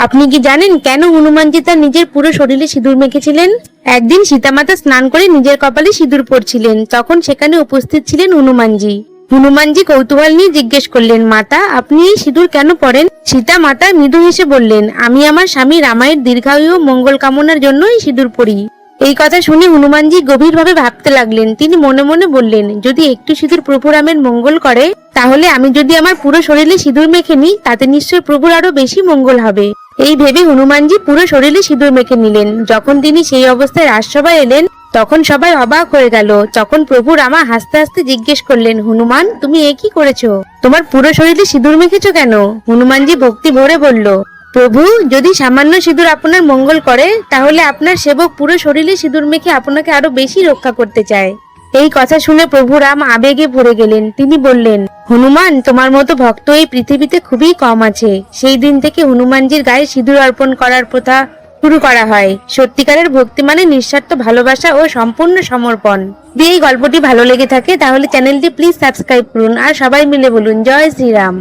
আপনি কি জানেন কেন হনুমানজি তার নিজের পুরো শরীরে সিঁদুর মেখেছিলেন? একদিন সীতামাতা স্নান করে নিজের কপালে সিঁদুর পরছিলেন, তখন সেখানে উপস্থিত ছিলেন হনুমানজি। হনুমানজি কৌতূহল নিয়ে জিজ্ঞেস করলেন, মাতা, আপনি এই সিঁদুর কেন পরেন? সীতা মাতা মৃদু হেসে বললেন, আমি আমার স্বামী রামায়ের দীর্ঘায়ু ও মঙ্গল কামনার জন্য এই সিঁদুর পরি। এই কথা শুনে হনুমানজি গভীরভাবে ভাবতে লাগলেন। তিনি মনে মনে বললেন, যদি একটু সিঁদুর প্রভু রামের মঙ্গল করে, তাহলে আমি যদি আমার পুরো শরীরে সিঁদুর মেখে নিই, তাতে নিশ্চয় প্রভুর আরো বেশি মঙ্গল হবে। এই ভেবে হনুমানজি পুরো শরীরে সিঁদুর মেখে নিলেন। যখন তিনি সেই অবস্থায় রাজসভায় এলেন, তখন সবাই অবাক হয়ে গেল। তখন প্রভু রামা হাসতে হাসতে জিজ্ঞেস করলেন, হনুমান, তুমি এ কি করেছো? তোমার পুরো শরীরে সিঁদুর মেখেছো কেন? হনুমানজি ভক্তি ভরে বলল, প্রভু, যদি সামান্য সিঁদুর আপনার মঙ্গল করে, তাহলে আপনার সেবক পুরো শরীরে সিঁদুর মেখে আপনাকে আরো বেশি রক্ষা করতে চায়। এই কথা শুনে প্রভু রাম আবেগে ভরে গেলেন। তিনি বললেন, হনুমান, তোমার মতো ভক্ত এই পৃথিবীতে খুবই কম আছে। সেই দিন থেকে হনুমানজির গায়ে সিঁদুর অর্পণ করার প্রথা শুরু করা হয়। সত্যিকারের ভক্তি মানে নিঃস্বার্থ ভালোবাসা ও সম্পূর্ণ সমর্পণ। যদি এই গল্পটি ভালো লেগে থাকে, তাহলে চ্যানেলটি প্লিজ সাবস্ক্রাইব করুন আর সবাই মিলে বলুন, জয় শ্রীরাম।